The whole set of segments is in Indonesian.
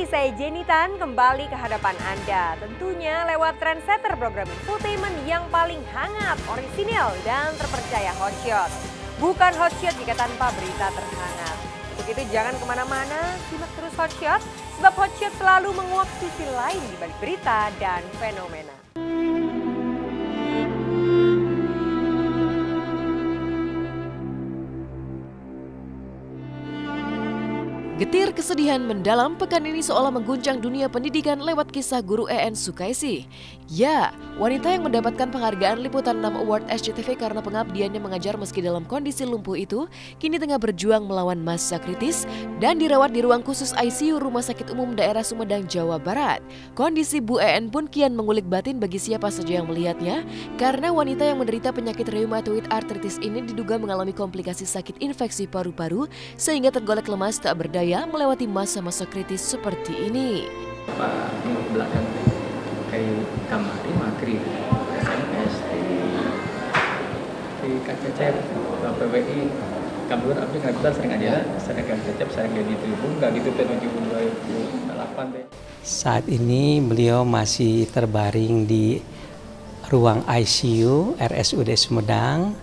pagi, saya Jenny Tan kembali ke hadapan Anda. Tentunya lewat trendsetter program infotainment yang paling hangat, orisinil, dan terpercaya Hotshot. Bukan Hotshot jika tanpa berita terhangat. Untuk itu jangan kemana-mana, simak terus Hotshot, sebab Hotshot selalu menguak sisi lain di balik berita dan fenomena. Getir kesedihan mendalam pekan ini seolah mengguncang dunia pendidikan lewat kisah guru EN Sukaisi. Ya, wanita yang mendapatkan penghargaan Liputan 6 Award SCTV karena pengabdiannya mengajar meski dalam kondisi lumpuh itu, kini tengah berjuang melawan masa kritis dan dirawat di ruang khusus ICU Rumah Sakit Umum Daerah Sumedang, Jawa Barat. Kondisi Bu EN pun kian mengulik batin bagi siapa saja yang melihatnya, karena wanita yang menderita penyakit rheumatoid arthritis ini diduga mengalami komplikasi sakit infeksi paru-paru sehingga tergolek lemas tak berdaya melewati masa-masa kritis seperti ini. Pak minggu belakang kayak kamari maghrib SMS di KCCP PWI kabur abdi nggak sering aja sering KCCP sering jadi tribun nggak gitu menuju 2008 deh. Saat ini beliau masih terbaring di ruang ICU RSUD Sumedang,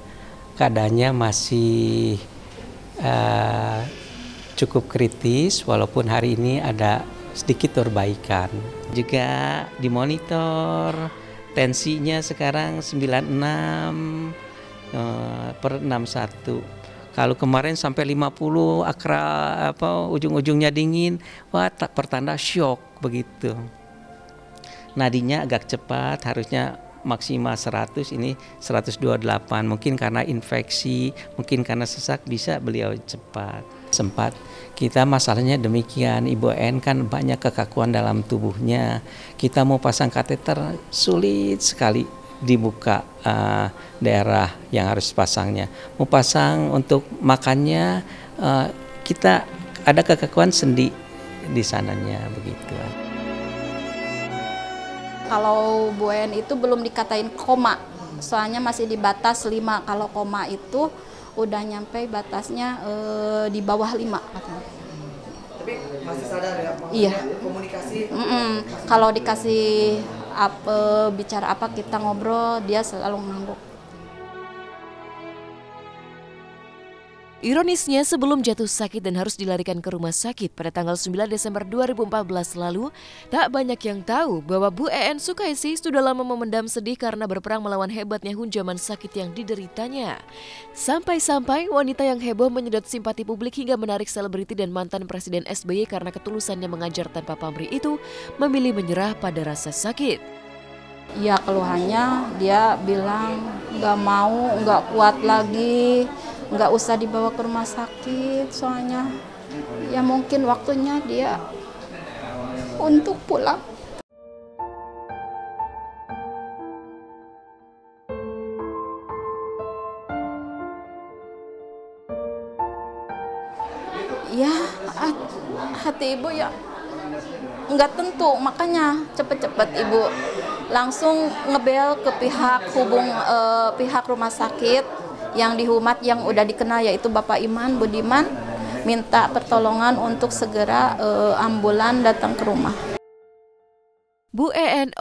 keadaannya masih cukup kritis, walaupun hari ini ada sedikit perbaikan. Juga dimonitor, tensinya sekarang 96 per 61. Kalau kemarin sampai 50 ujung-ujungnya dingin, wah pertanda shock begitu. Nadinya agak cepat, harusnya maksimal 100, ini 128. Mungkin karena infeksi, mungkin karena sesak bisa beliau cepat. Sempat kita masalahnya demikian, Ibu N kan banyak kekakuan dalam tubuhnya. Kita mau pasang kateter sulit sekali dibuka daerah yang harus pasangnya. Mau pasang untuk makannya kita ada kekakuan sendi di sananya begitu. Kalau Bu En itu belum dikatain koma, soalnya masih di batas 5. Kalau koma itu udah nyampe batasnya di bawah 5. Tapi masih sadar ya? Iya. Komunikasi? Kalau dikasih bicara apa kita ngobrol, dia selalu ngangguk. Ironisnya sebelum jatuh sakit dan harus dilarikan ke rumah sakit pada tanggal 9 Desember 2014 lalu, tak banyak yang tahu bahwa Bu EN Sukaisi sudah lama memendam sedih karena berperang melawan hebatnya hunjaman sakit yang dideritanya. Sampai-sampai wanita yang heboh menyedot simpati publik hingga menarik selebriti dan mantan Presiden SBY karena ketulusannya mengajar tanpa pamrih itu memilih menyerah pada rasa sakit. Ya keluhannya dia bilang nggak mau, nggak kuat lagi, nggak usah dibawa ke rumah sakit, soalnya ya mungkin waktunya dia untuk pulang. Ya hati ibu ya nggak tentu, makanya cepet-cepet ibu langsung ngebel ke pihak rumah sakit yang di Humat yang udah dikenal, yaitu Bapak Iman Budiman, minta pertolongan untuk segera ambulan datang ke rumah. Bu EN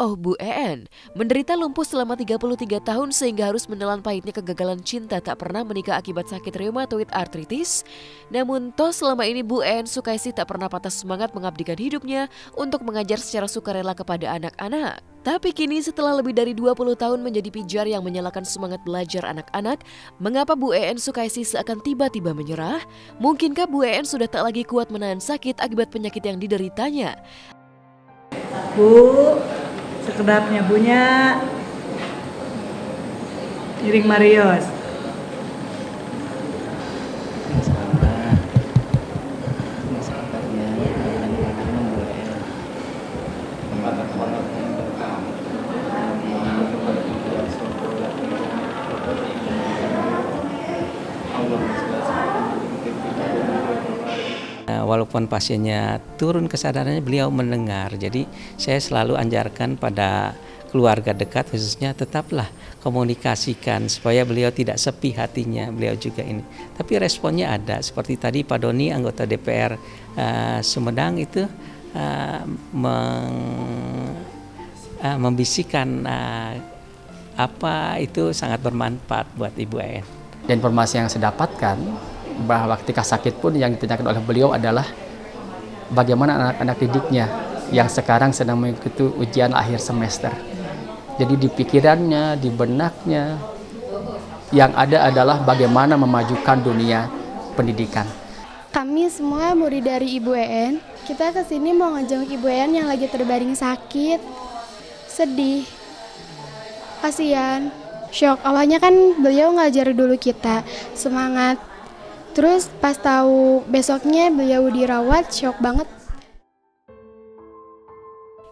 menderita lumpuh selama 33 tahun sehingga harus menelan pahitnya kegagalan cinta tak pernah menikah akibat sakit rheumatoid arthritis. Namun toh selama ini Bu EN Sukaisi tak pernah patah semangat mengabdikan hidupnya untuk mengajar secara sukarela kepada anak-anak. Tapi kini setelah lebih dari 20 tahun menjadi pijar yang menyalakan semangat belajar anak-anak, mengapa Bu EN Sukaisi seakan tiba-tiba menyerah? Mungkinkah Bu EN sudah tak lagi kuat menahan sakit akibat penyakit yang dideritanya? Bu, sekedapnya punya Iring Marios. Walaupun pasiennya turun kesadarannya, beliau mendengar. Jadi saya selalu anjarkan pada keluarga dekat khususnya tetaplah komunikasikan supaya beliau tidak sepi hatinya, beliau juga ini. Tapi responnya ada, seperti tadi Pak Doni anggota DPR Sumedang itu membisikkan apa itu sangat bermanfaat buat Ibu EN. Dan informasi yang saya dapatkan bahwa ketika sakit pun yang ditanyakan oleh beliau adalah bagaimana anak-anak didiknya yang sekarang sedang mengikuti ujian akhir semester. Jadi di pikirannya, di benaknya, yang ada adalah bagaimana memajukan dunia pendidikan. Kami semua murid dari Ibu EN, kita kesini mau ngejenguk Ibu EN yang lagi terbaring sakit. Sedih, kasihan, shock. Awalnya kan beliau ngajar dulu kita, semangat. Terus pas tahu besoknya beliau dirawat, shock banget.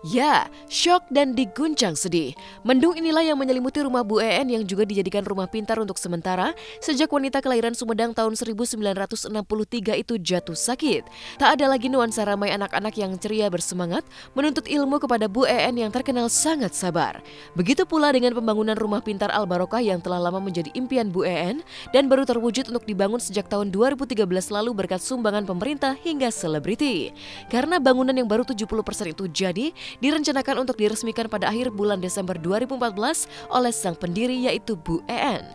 Ya, syok dan diguncang sedih. Mendung inilah yang menyelimuti rumah Bu EN yang juga dijadikan rumah pintar untuk sementara sejak wanita kelahiran Sumedang tahun 1963 itu jatuh sakit. Tak ada lagi nuansa ramai anak-anak yang ceria bersemangat menuntut ilmu kepada Bu EN yang terkenal sangat sabar. Begitu pula dengan pembangunan rumah pintar Al Barokah yang telah lama menjadi impian Bu EN dan baru terwujud untuk dibangun sejak tahun 2013 lalu berkat sumbangan pemerintah hingga selebriti. Karena bangunan yang baru 70% itu jadi, direncanakan untuk diresmikan pada akhir bulan Desember 2014 oleh sang pendiri yaitu Bu EN.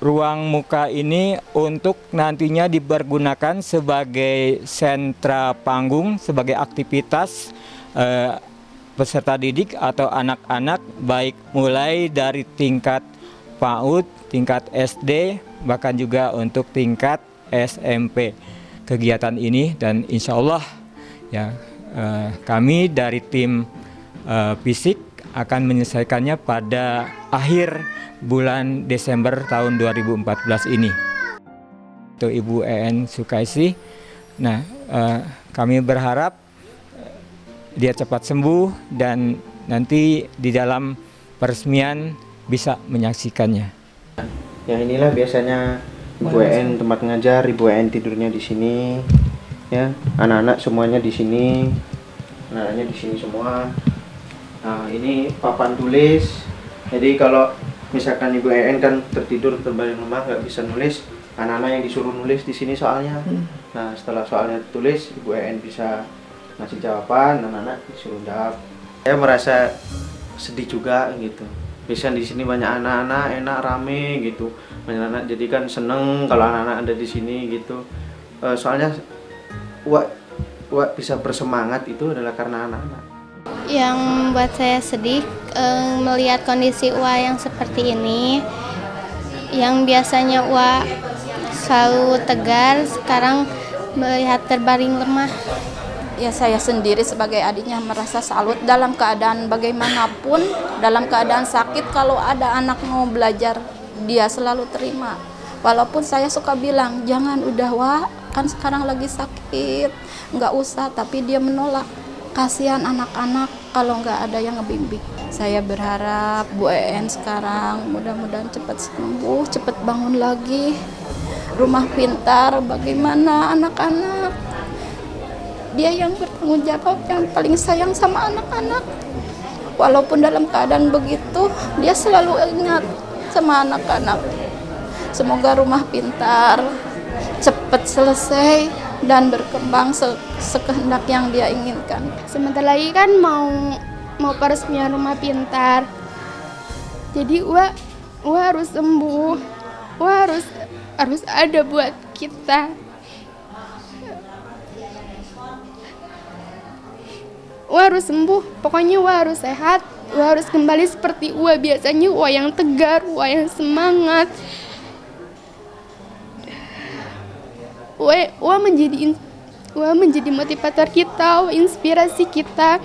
Ruang muka ini untuk nantinya dipergunakan sebagai sentra panggung, sebagai aktivitas peserta didik atau anak-anak baik mulai dari tingkat PAUD, tingkat SD, bahkan juga untuk tingkat SMP. Kegiatan ini dan insya Allah ya, kami dari tim fisik akan menyelesaikannya pada akhir bulan Desember tahun 2014 ini. Untuk Ibu EN Sukaisi, nah kami berharap dia cepat sembuh dan nanti di dalam peresmian bisa menyaksikannya. Yang inilah biasanya Ibu EN tempat ngajar, Ibu EN tidurnya di sini. Ya, anak-anak semuanya di sini, anak-anaknya di sini semua. Nah, ini papan tulis. Jadi kalau misalkan Ibu EN kan tertidur terbaring lemah nggak bisa nulis, anak-anak yang disuruh nulis di sini soalnya. Nah, setelah soalnya ditulis, Ibu EN bisa ngasih jawaban, anak-anak disuruh jawab. Saya merasa sedih juga gitu. Biasanya di sini banyak anak-anak, enak rame gitu. Banyak anak jadi kan seneng kalau anak-anak ada di sini gitu. Soalnya Wak bisa bersemangat itu adalah karena anak-anak. Yang membuat saya sedih melihat kondisi Wak yang seperti ini, yang biasanya Wak selalu tegar, sekarang melihat terbaring lemah. Ya, saya sendiri sebagai adiknya merasa salut dalam keadaan bagaimanapun, dalam keadaan sakit kalau ada anak mau belajar, dia selalu terima. Walaupun saya suka bilang, jangan udah Wak, kan sekarang lagi sakit, nggak usah, tapi dia menolak. Kasihan anak-anak kalau nggak ada yang ngebimbing. Saya berharap Bu EN sekarang mudah-mudahan cepat sembuh, cepat bangun lagi. Rumah pintar, bagaimana anak-anak? Dia yang bertanggung jawab, yang paling sayang sama anak-anak. Walaupun dalam keadaan begitu, dia selalu ingat sama anak-anak. Semoga rumah pintar cepat selesai dan berkembang sekehendak yang dia inginkan. Sebentar lagi kan mau peresmian rumah pintar. Jadi Wak harus sembuh. Wak harus ada buat kita. Wak harus sembuh. Pokoknya Wak harus sehat. Wak harus kembali seperti Wak biasanya. Wak yang tegar, Wak yang semangat. Wak menjadi motivator kita, inspirasi kita.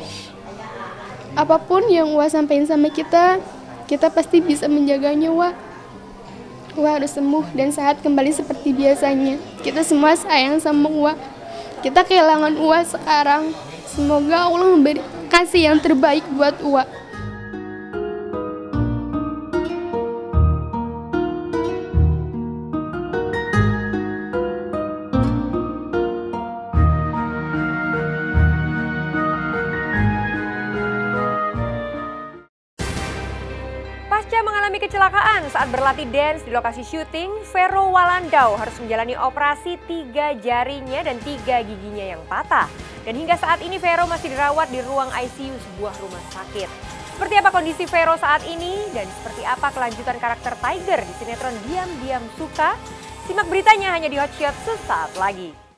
Apapun yang Wak sampaikan sama kita pasti bisa menjaganya. Wak harus sembuh dan sehat kembali seperti biasanya. Kita semua sayang sama Wak. Kita kehilangan Wak sekarang. Semoga Allah memberi kasih yang terbaik buat Wak. Pasca mengalami kecelakaan saat berlatih dance di lokasi syuting, Vero Walandau harus menjalani operasi 3 jarinya dan 3 giginya yang patah. Dan hingga saat ini Vero masih dirawat di ruang ICU sebuah rumah sakit. Seperti apa kondisi Vero saat ini dan seperti apa kelanjutan karakter Tiger di sinetron Diam-Diam Suka? Simak beritanya hanya di Hotshot sesaat lagi.